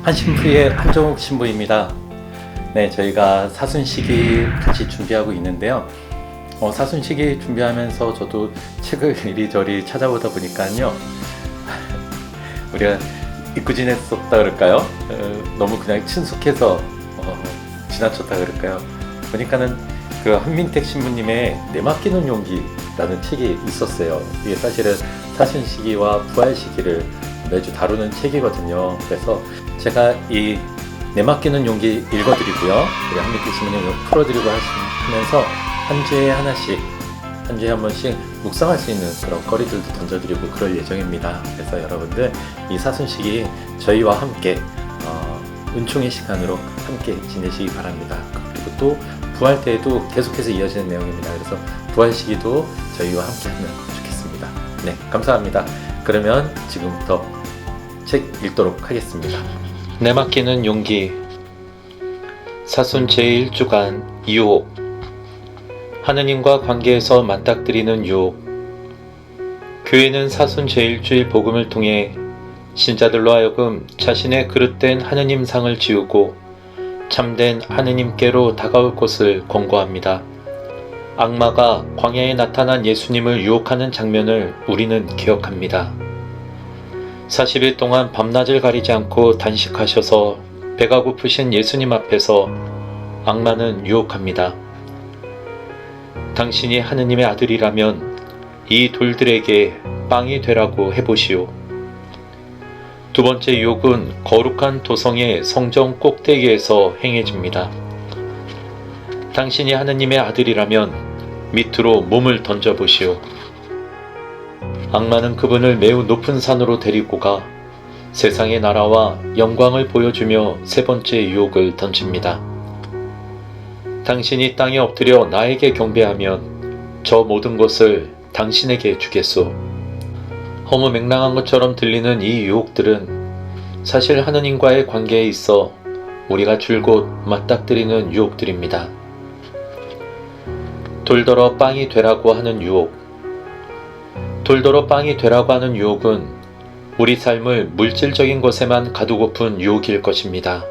한신부의 한종욱 신부입니다. 네, 저희가 사순시기 같이 준비하고 있는데요. 사순시기 준비하면서 저도 책을 이리저리 찾아보다 보니까요. 우리가 이꾸지냈었다 그럴까요? 너무 그냥 친숙해서 지나쳤다 그럴까요? 보니까는 그 한민택 신부님의 내 맡기는 용기라는 책이 있었어요. 이게 사실은 사순시기와 부활시기를 매주 다루는 책이거든요. 그래서 제가 이 내 맡기는 용기 읽어드리고요. 우리 한민택 신부님 풀어드리고 하면서 한 주에 하나씩, 한 주에 한 번씩 묵상할 수 있는 그런 거리들도 던져드리고 그럴 예정입니다. 그래서 여러분들 이 사순시기 저희와 함께 은총의 시간으로 함께 지내시기 바랍니다. 그리고 또 부활 때에도 계속해서 이어지는 내용입니다. 그래서 부활 시기도 저희와 함께 하면 좋겠습니다. 네, 감사합니다. 그러면 지금부터 책 읽도록 하겠습니다. 내 맡기는 용기, 사순 제1주간 유혹, 하느님과 관계에서 맞닥뜨리는 유혹. 교회는 사순 제1주일 복음을 통해 신자들로 하여금 자신의 그릇된 하느님상을 지우고 참된 하느님께로 다가올 것을 권고합니다. 악마가 광야에 나타난 예수님을 유혹하는 장면을 우리는 기억합니다. 40일 동안 밤낮을 가리지 않고 단식하셔서 배가 고프신 예수님 앞에서 악마는 유혹합니다. 당신이 하느님의 아들이라면 이 돌들에게 빵이 되라고 해보시오. 두 번째 유혹은 거룩한 도성의 성전 꼭대기에서 행해집니다. 당신이 하느님의 아들이라면 밑으로 몸을 던져보시오. 악마는 그분을 매우 높은 산으로 데리고 가 세상의 나라와 영광을 보여주며 세 번째 유혹을 던집니다. 당신이 땅에 엎드려 나에게 경배하면 저 모든 것을 당신에게 주겠소. 허무맹랑한 것처럼 들리는 이 유혹들은 사실 하느님과의 관계에 있어 우리가 줄곧 맞닥뜨리는 유혹들입니다. 돌더러 빵이 되라고 하는 유혹. 돌더러 빵이 되라고 하는 유혹은 우리 삶을 물질적인 것에만 가두고픈 유혹일 것입니다.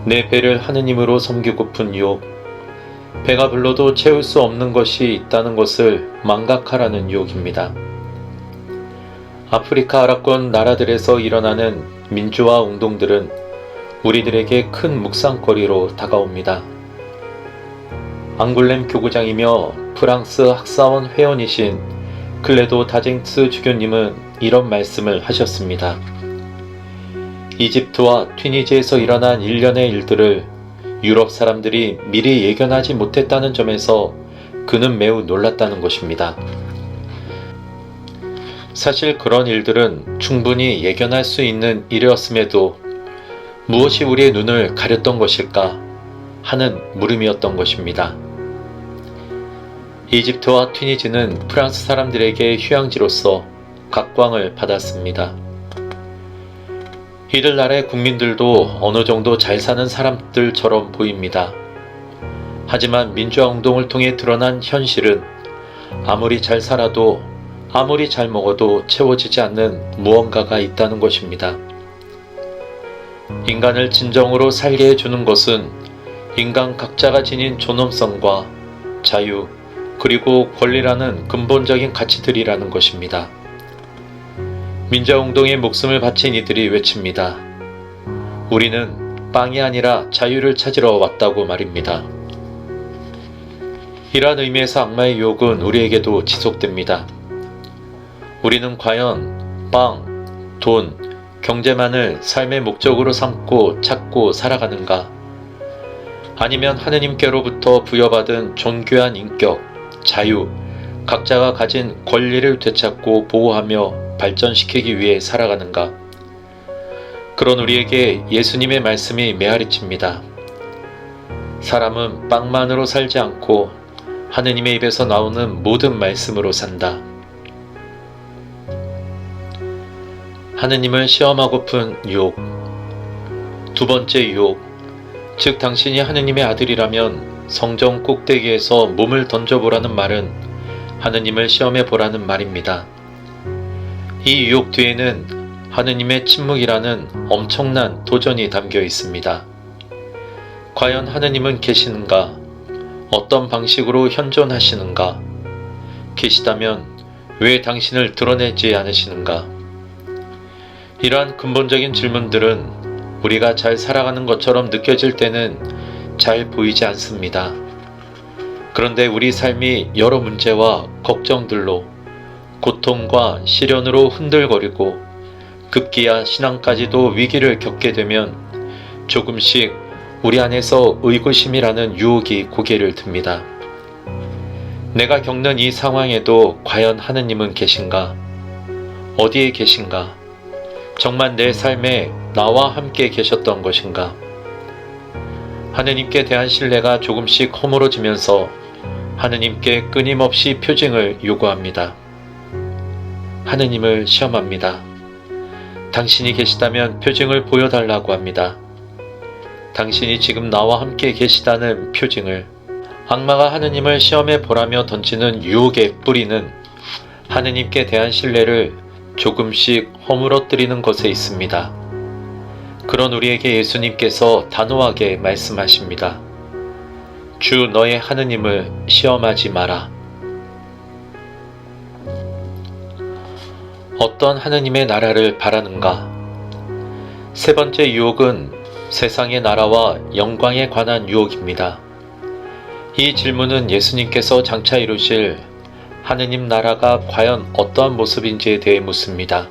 내 배를 하느님으로 섬기고픈 유혹, 배가 불러도 채울 수 없는 것이 있다는 것을 망각하라는 유혹입니다. 아프리카 아랍권 나라들에서 일어나는 민주화 운동들은 우리들에게 큰 묵상거리로 다가옵니다. 앙굴렘 교구장이며 프랑스 학사원 회원이신 클레도 다쟁스 주교님은 이런 말씀을 하셨습니다. 이집트와 튀니지에서 일어난 일련의 일들을 유럽 사람들이 미리 예견하지 못했다는 점에서 그는 매우 놀랐다는 것입니다. 사실 그런 일들은 충분히 예견할 수 있는 일이었음에도 무엇이 우리의 눈을 가렸던 것일까 하는 물음이었던 것입니다. 이집트와 튀니지는 프랑스 사람들에게 휴양지로서 각광을 받았습니다. 이들 나라의 국민들도 어느 정도 잘 사는 사람들처럼 보입니다. 하지만 민주화 운동을 통해 드러난 현실은 아무리 잘 살아도 아무리 잘 먹어도 채워지지 않는 무언가가 있다는 것입니다. 인간을 진정으로 살게 해주는 것은 인간 각자가 지닌 존엄성과 자유, 그리고 권리라는 근본적인 가치들이라는 것입니다. 민주화운동에 목숨을 바친 이들이 외칩니다. 우리는 빵이 아니라 자유를 찾으러 왔다고 말입니다. 이러한 의미에서 악마의 유혹은 우리에게도 지속됩니다. 우리는 과연 빵, 돈, 경제만을 삶의 목적으로 삼고 찾고 살아가는가? 아니면 하느님께로부터 부여받은 존귀한 인격, 자유, 각자가 가진 권리를 되찾고 보호하며 발전시키기 위해 살아가는가? 그런 우리에게 예수님의 말씀이 메아리칩니다. 사람은 빵만으로 살지 않고 하느님의 입에서 나오는 모든 말씀으로 산다. 하느님을 시험하고픈 유혹. 두 번째 유혹, 즉 당신이 하느님의 아들이라면 성전 꼭대기에서 몸을 던져보라는 말은 하느님을 시험해 보라는 말입니다. 이 유혹 뒤에는 하느님의 침묵이라는 엄청난 도전이 담겨 있습니다. 과연 하느님은 계시는가? 어떤 방식으로 현존하시는가? 계시다면 왜 당신을 드러내지 않으시는가? 이러한 근본적인 질문들은 우리가 잘 살아가는 것처럼 느껴질 때는 잘 보이지 않습니다. 그런데 우리 삶이 여러 문제와 걱정들로, 고통과 시련으로 흔들거리고 급기야 신앙까지도 위기를 겪게 되면 조금씩 우리 안에서 의구심이라는 유혹이 고개를 듭니다. 내가 겪는 이 상황에도 과연 하느님은 계신가? 어디에 계신가? 정말 내 삶에 나와 함께 계셨던 것인가? 하느님께 대한 신뢰가 조금씩 허물어지면서 하느님께 끊임없이 표징을 요구합니다. 하느님을 시험합니다. 당신이 계시다면 표징을 보여달라고 합니다. 당신이 지금 나와 함께 계시다는 표징을. 악마가 하느님을 시험해 보라며 던지는 유혹의 뿌리는 하느님께 대한 신뢰를 조금씩 허물어뜨리는 것에 있습니다. 그런 우리에게 예수님께서 단호하게 말씀하십니다. 주 너의 하느님을 시험하지 마라. 어떤 하느님의 나라를 바라는가? 세 번째 유혹은 세상의 나라와 영광에 관한 유혹입니다. 이 질문은 예수님께서 장차 이루실 하느님 나라가 과연 어떠한 모습인지에 대해 묻습니다.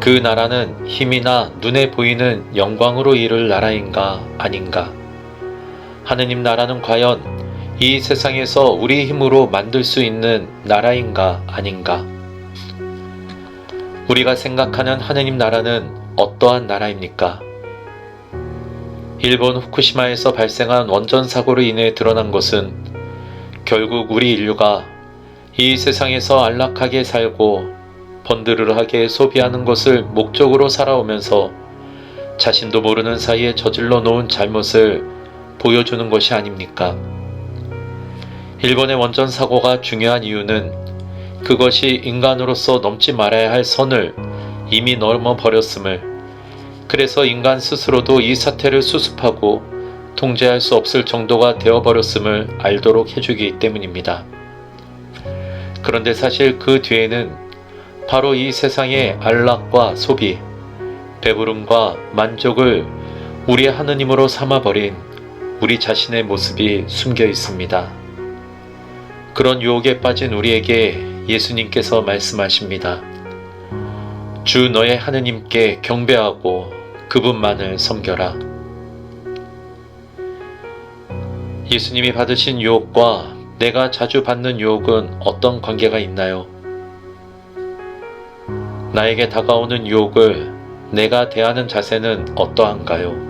그 나라는 힘이나 눈에 보이는 영광으로 이룰 나라인가 아닌가? 하느님 나라는 과연 이 세상에서 우리 힘으로 만들 수 있는 나라인가 아닌가? 우리가 생각하는 하느님 나라는 어떠한 나라입니까? 일본 후쿠시마에서 발생한 원전 사고로 인해 드러난 것은 결국 우리 인류가 이 세상에서 안락하게 살고 번드르르하게 소비하는 것을 목적으로 살아오면서 자신도 모르는 사이에 저질러 놓은 잘못을 보여주는 것이 아닙니까? 일본의 원전 사고가 중요한 이유는 그것이 인간으로서 넘지 말아야 할 선을 이미 넘어버렸음을, 그래서 인간 스스로도 이 사태를 수습하고 통제할 수 없을 정도가 되어버렸음을 알도록 해주기 때문입니다. 그런데 사실 그 뒤에는 바로 이 세상의 안락과 소비, 배부름과 만족을 우리 하느님으로 삼아버린 우리 자신의 모습이 숨겨 있습니다. 그런 유혹에 빠진 우리에게 예수님께서 말씀하십니다. 주 너의 하느님께 경배하고 그분만을 섬겨라. 예수님이 받으신 유혹과 내가 자주 받는 유혹은 어떤 관계가 있나요? 나에게 다가오는 유혹을 내가 대하는 자세는 어떠한가요?